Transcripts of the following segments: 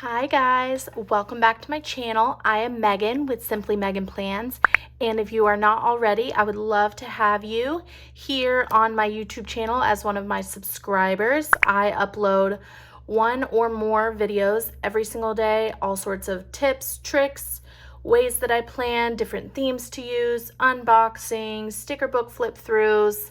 Hi guys, welcome back to my channel. I am Megan with Simply Megan Plans, and if you are not already, I would love to have you here on my YouTube channel as one of my subscribers. I upload one or more videos every single day, all sorts of tips, tricks, ways that I plan, different themes to use, unboxings, sticker book flip throughs,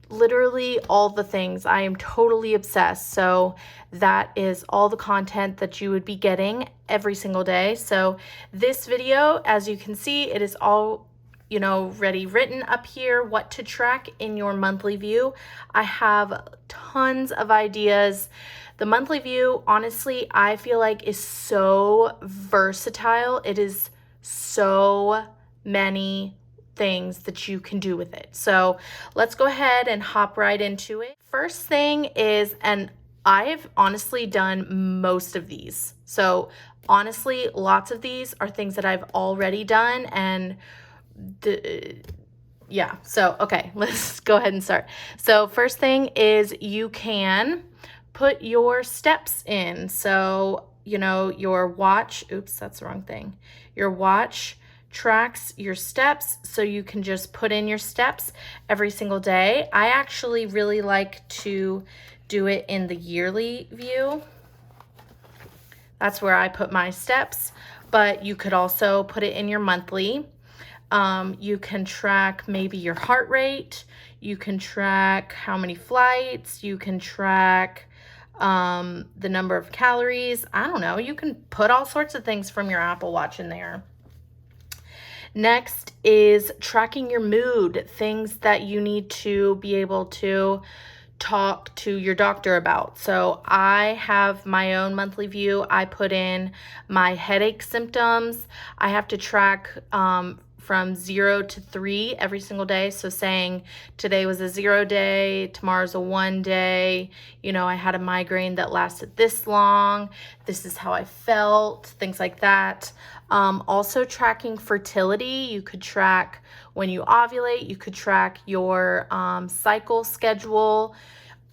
literally all the things. I am totally obsessed. So that is all the content that you would be getting every single day. So this video, as you can see, it is all ready written up here, what to track in your monthly view. I have tons of ideas. The monthly view, honestly, I feel like is so versatile. It is so many things that you can do with it. So let's go ahead and hop right into it. First thing is, and I've honestly done most of these. So honestly, lots of these are things that I've already done, and yeah, so okay, let's go ahead and start. So first thing is you can put your steps in. So, your watch, oops, that's the wrong thing. Your watch tracks your steps, so you can just put in your steps every single day. I actually really like to do it in the yearly view. That's where I put my steps, but you could also put it in your monthly. You can track maybe your heart rate. You can track how many flights. You can track the number of calories. I don't know. You can put all sorts of things from your Apple Watch in there. Next is tracking your mood, things that you need to be able to talk to your doctor about. So I have my own monthly view. I put in my headache symptoms. I have to track from 0 to 3 every single day. So saying today was a 0 day, tomorrow's a 1 day. I had a migraine that lasted this long. This is how I felt, things like that. Also tracking fertility. You could track when you ovulate. You could track your cycle schedule,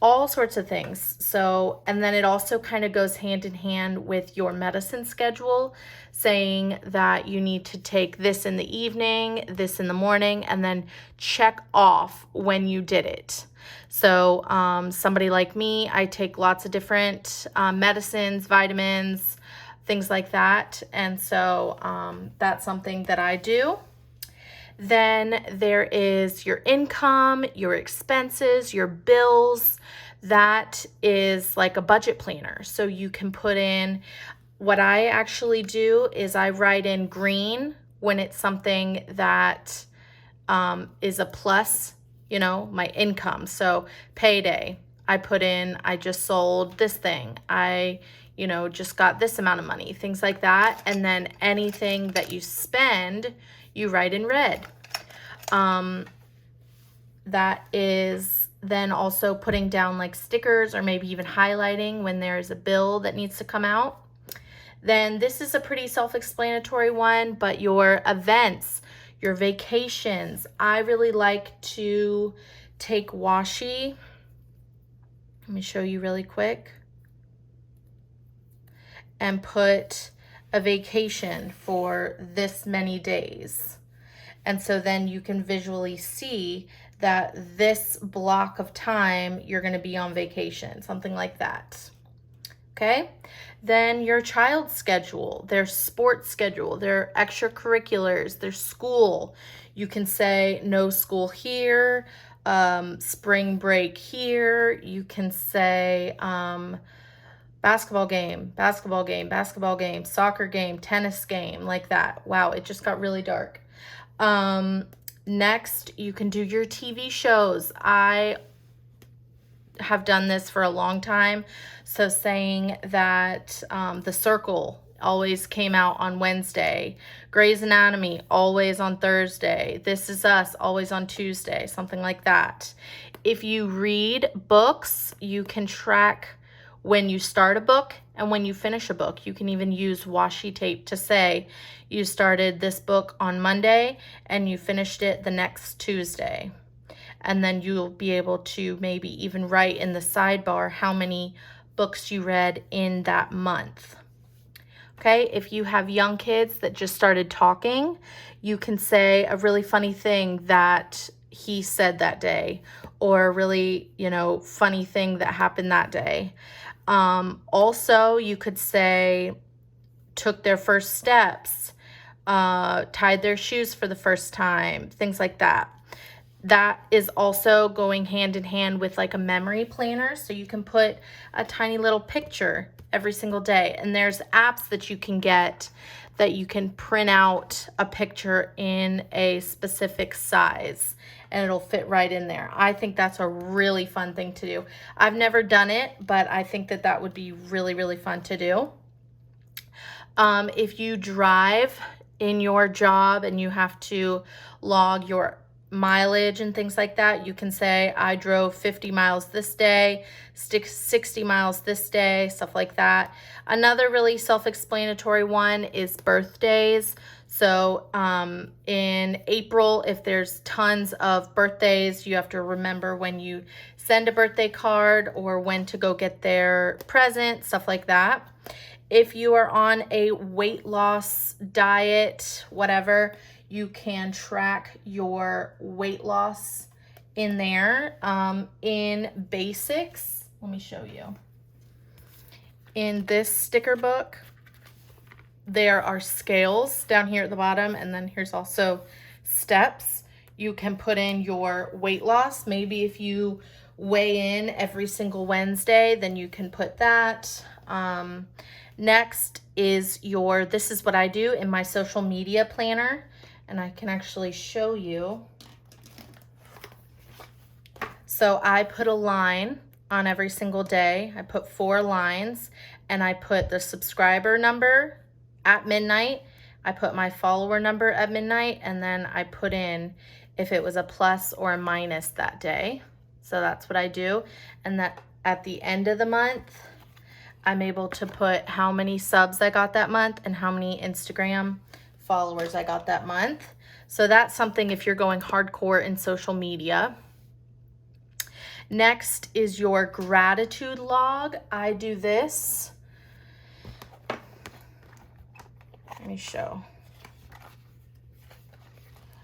all sorts of things. So, and then it also kind of goes hand in hand with your medicine schedule, saying that you need to take this in the evening, this in the morning, and then check off when you did it. So somebody like me, I take lots of different medicines, vitamins, things like that. And so that's something that I do. Then there is your income, your expenses, your bills. That is like a budget planner. So you can put in, what I actually do is I write in green when it's something that is a plus, my income. So payday, I put in, I just sold this thing. I just got this amount of money, things like that. And then anything that you spend, you write in red. That is then also putting down like stickers or maybe even highlighting when there's a bill that needs to come out. Then this is a pretty self-explanatory one, but your events, your vacations. I really like to take washi. Let me show you really quick. And put a vacation for this many days. And so then you can visually see that this block of time you're going to be on vacation, something like that. Okay? Then your child's schedule, their sports schedule, their extracurriculars, their school. You can say no school here, spring break here. You can say basketball game, soccer game, tennis game, like that. Wow, it just got really dark. Next, you can do your TV shows. I have done this for a long time. So saying that The Circle always came out on Wednesday. Grey's Anatomy always on Thursday. This Is Us always on Tuesday, something like that. If you read books, you can track when you start a book and when you finish a book. You can even use washi tape to say you started this book on Monday and you finished it the next Tuesday. And then you'll be able to maybe even write in the sidebar how many books you read in that month. Okay, if you have young kids that just started talking, you can say a really funny thing that he said that day, or a really, funny thing that happened that day. Also, you could say, took their first steps, tied their shoes for the first time, things like that. That is also going hand in hand with like a memory planner. So you can put a tiny little picture every single day. And there's apps that you can get that you can print out a picture in a specific size and it'll fit right in there. I think that's a really fun thing to do. I've never done it, but I think that that would be really, really fun to do. If you drive in your job and you have to log your mileage and things like that, you can say, I drove 50 miles this day, 60 miles this day, stuff like that. Another really self-explanatory one is birthdays. So in April, if there's tons of birthdays, you have to remember when you send a birthday card or when to go get their present, stuff like that. If you are on a weight loss diet, whatever, you can track your weight loss in there. In basics, let me show you. In this sticker book, there are scales down here at the bottom, and then here's also steps. You can put in your weight loss. Maybe if you weigh in every single Wednesday, then you can put that. Next is this is what I do in my social media planner, and I can actually show you. So I put a line on every single day. I put 4 lines, and I put the subscriber number at midnight. I put my follower number at midnight, and then I put in if it was a plus or a minus that day. So that's what I do. And that at the end of the month, I'm able to put how many subs I got that month and how many Instagram followers I got that month. So that's something if you're going hardcore in social media. Next is your gratitude log. I do this. Let me show.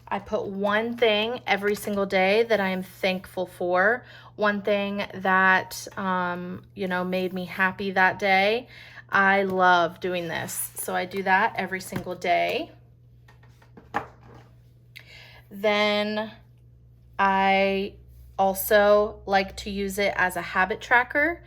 I put one thing every single day that I am thankful for. One thing that, made me happy that day. I love doing this. So I do that every single day. Then I also like to use it as a habit tracker.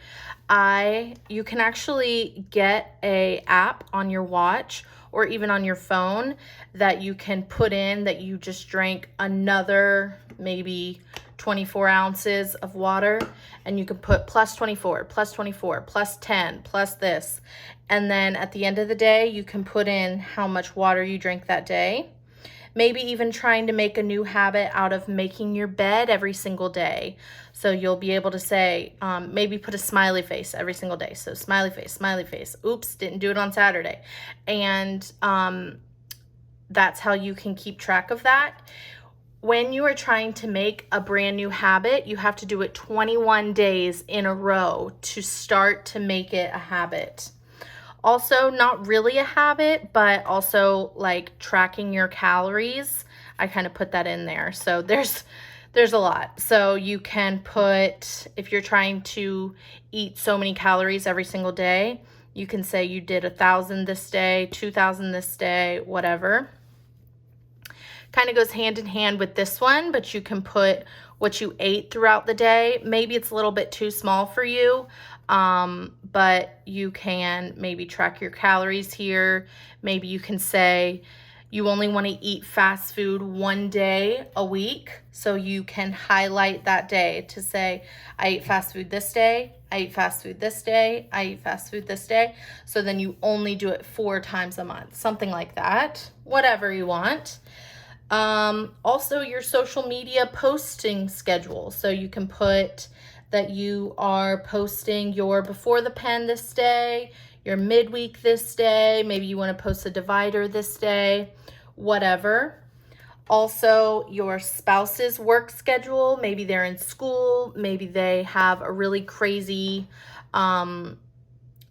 You can actually get an app on your watch or even on your phone that you can put in that you just drank another maybe 24 ounces of water, and you can put plus 24, plus 24, plus 10, plus this. And then at the end of the day, you can put in how much water you drank that day. Maybe even trying to make a new habit out of making your bed every single day. So you'll be able to say, maybe put a smiley face every single day. So smiley face, smiley face. Oops, didn't do it on Saturday. And that's how you can keep track of that. When you are trying to make a brand new habit, you have to do it 21 days in a row to start to make it a habit. Also, not really a habit, but also like tracking your calories. I kind of put that in there. So there's a lot. So you can put, if you're trying to eat so many calories every single day, you can say you did 1,000 this day, 2,000 this day, whatever. Kind of goes hand in hand with this one, but you can put what you ate throughout the day. Maybe it's a little bit too small for you, but you can maybe track your calories here. Maybe you can say you only want to eat fast food one day a week, so you can highlight that day to say, I ate fast food this day, I ate fast food this day, I ate fast food this day. So then you only do it 4 times a month, something like that, whatever you want. Also your social media posting schedule. So you can put that you are posting your before the pen this day, your midweek this day, maybe you want to post a divider this day, whatever. Also your spouse's work schedule. Maybe they're in school, maybe they have a really crazy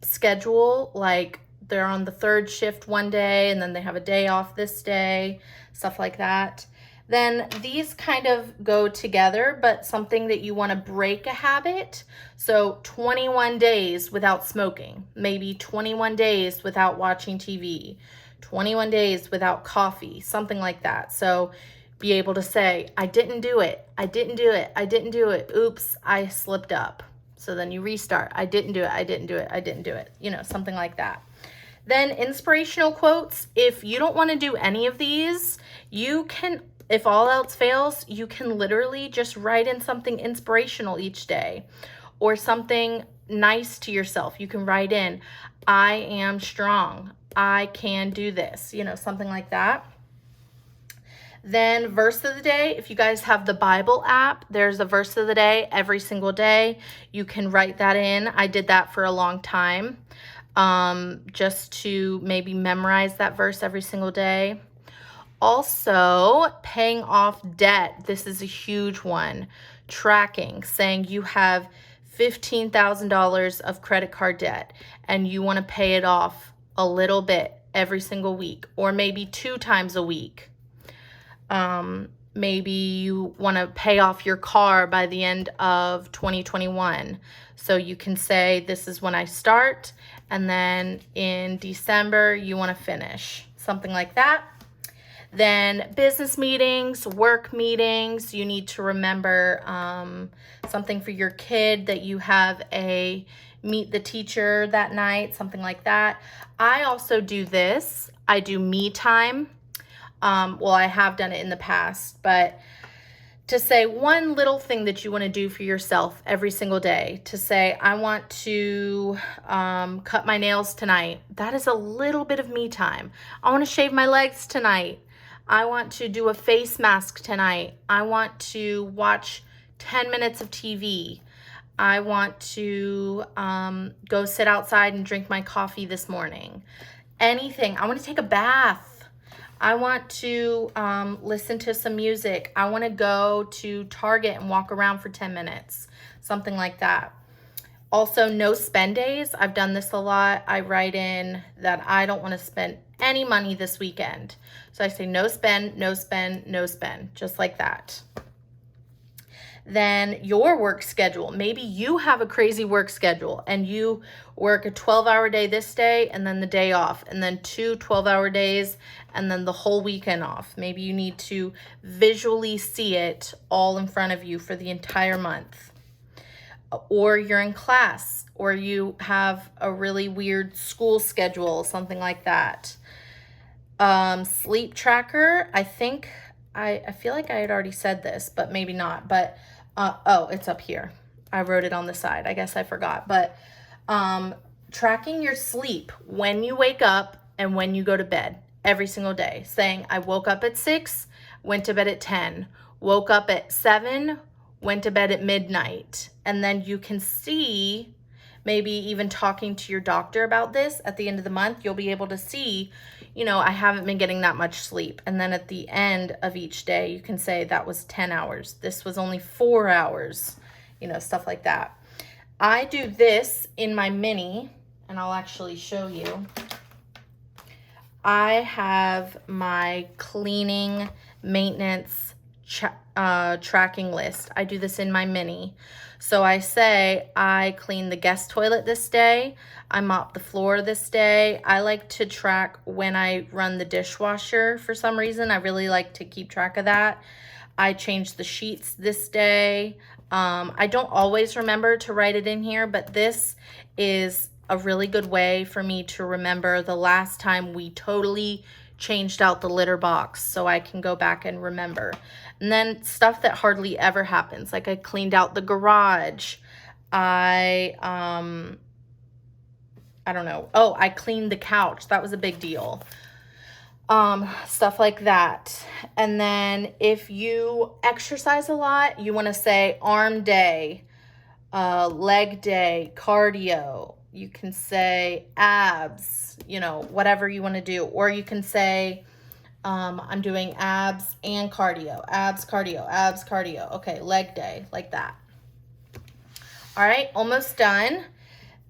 schedule, like they're on the third shift one day and then they have a day off this day, stuff like that. Then these kind of go together, but something that you want to break a habit. So 21 days without smoking, maybe 21 days without watching TV, 21 days without coffee, something like that. So be able to say, I didn't do it. I didn't do it. I didn't do it. Oops, I slipped up. So then you restart. I didn't do it. I didn't do it. I didn't do it. You know, something like that. Then inspirational quotes. If you don't want to do any of these, you can, if all else fails, you can literally just write in something inspirational each day or something nice to yourself. You can write in, I am strong. I can do this, you know, something like that. Then verse of the day, if you guys have the Bible app, there's a verse of the day every single day. You can write that in. I did that for a long time, just to maybe memorize that verse every single day. Also, paying off debt. This is a huge one. Tracking, saying you have $15,000 of credit card debt and you want to pay it off a little bit every single week, or maybe 2 times a week. Maybe you want to pay off your car by the end of 2021. So you can say, this is when I start, and then in December, you want to finish, something like that. Then business meetings, work meetings, you need to remember something for your kid, that you have a meet the teacher that night, something like that. I also do this. I do me time. Well, I have done it in the past, but to say one little thing that you want to do for yourself every single day, to say, I want to cut my nails tonight. That is a little bit of me time. I want to shave my legs tonight. I want to do a face mask tonight. I want to watch 10 minutes of TV. I want to go sit outside and drink my coffee this morning. Anything. I want to take a bath. I want to listen to some music. I want to go to Target and walk around for 10 minutes, something like that. Also, no spend days. I've done this a lot. I write in that I don't want to spend any money this weekend. So I say no spend, no spend, no spend, just like that. Then your work schedule. Maybe you have a crazy work schedule and you work a 12-hour day this day and then the day off, and then 2 12-hour days and then the whole weekend off. Maybe you need to visually see it all in front of you for the entire month. Or you're in class, or you have a really weird school schedule, something like that. Sleep tracker. I think I feel like I had already said this, but maybe not. But oh, it's up here. I wrote it on the side. I guess I forgot. But tracking your sleep when you wake up and when you go to bed every single day. Saying, I woke up at 6, went to bed at 10, woke up at 7, went to bed at midnight. And then you can see, maybe even talking to your doctor about this at the end of the month, you'll be able to see, you know, I haven't been getting that much sleep. And then at the end of each day, you can say that was 10 hours. This was only 4 hours, you know, stuff like that. I do this in my mini, and I'll actually show you. I have my cleaning maintenance tracking list. I do this in my mini. So I say, I clean the guest toilet this day. I mop the floor this day. I like to track when I run the dishwasher for some reason. I really like to keep track of that. I change the sheets this day. I don't always remember to write it in here, but this is a really good way for me to remember the last time we totally changed out the litter box, so I can go back and remember. And then stuff that hardly ever happens, like I cleaned out the garage. I don't know. Oh, I cleaned the couch. That was a big deal. Stuff like that. And then if you exercise a lot, you want to say arm day, leg day, cardio. You can say abs, you know, whatever you want to do. Or you can say, I'm doing abs and cardio, abs, cardio, abs, cardio. Okay, leg day, like that. All right, almost done.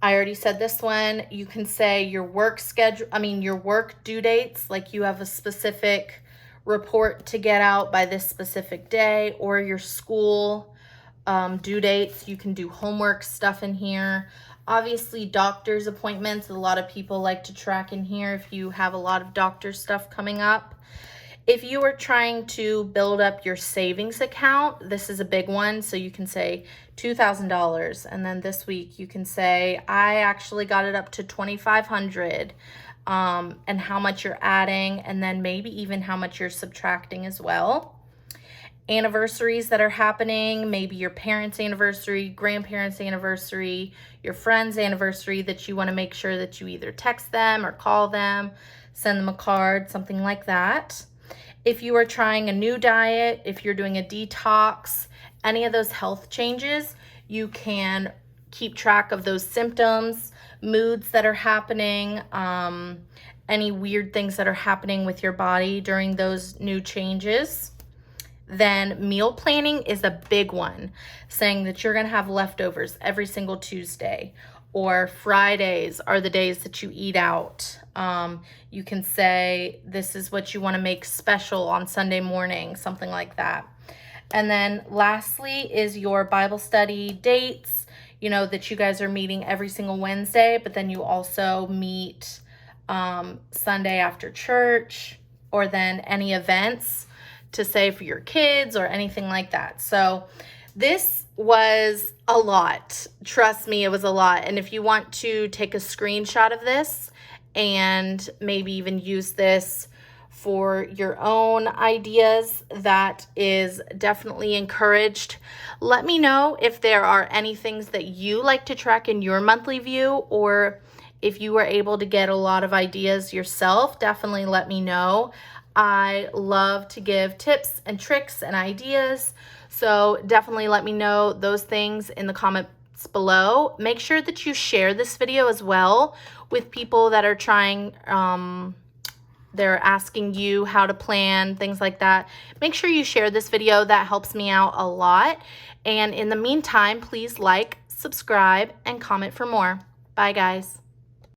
I already said this one. You can say your work schedule, your work due dates, like you have a specific report to get out by this specific day, or your school due dates. You can do homework stuff in here. Obviously, doctor's appointments. A lot of people like to track in here if you have a lot of doctor stuff coming up. If you are trying to build up your savings account, this is a big one. So you can say $2,000. And then this week you can say, I actually got it up to $2,500, and how much you're adding, and then maybe even how much you're subtracting as well. Anniversaries that are happening, maybe your parents' anniversary, grandparents' anniversary, your friend's anniversary, that you want to make sure that you either text them or call them, send them a card, something like that. If you are trying a new diet, if you're doing a detox, any of those health changes, you can keep track of those symptoms, moods that are happening, any weird things that are happening with your body during those new changes. Then meal planning is a big one, saying that you're going to have leftovers every single Tuesday, or Fridays are the days that you eat out. You can say this is what you want to make special on Sunday morning, something like that. And then lastly is your Bible study dates, that you guys are meeting every single Wednesday, but then you also meet Sunday after church, or then any events to say for your kids or anything like that. So this was a lot. Trust me, it was a lot. And if you want to take a screenshot of this and maybe even use this for your own ideas, that is definitely encouraged. Let me know if there are any things that you like to track in your monthly view, or if you were able to get a lot of ideas yourself. Definitely let me know. I love to give tips and tricks and ideas, so definitely let me know those things in the comments below. Make sure that you share this video as well with people that are trying, they're asking you how to plan, things like that. Make sure you share this video. That helps me out a lot. And in the meantime, please like, subscribe, and comment for more. Bye, guys.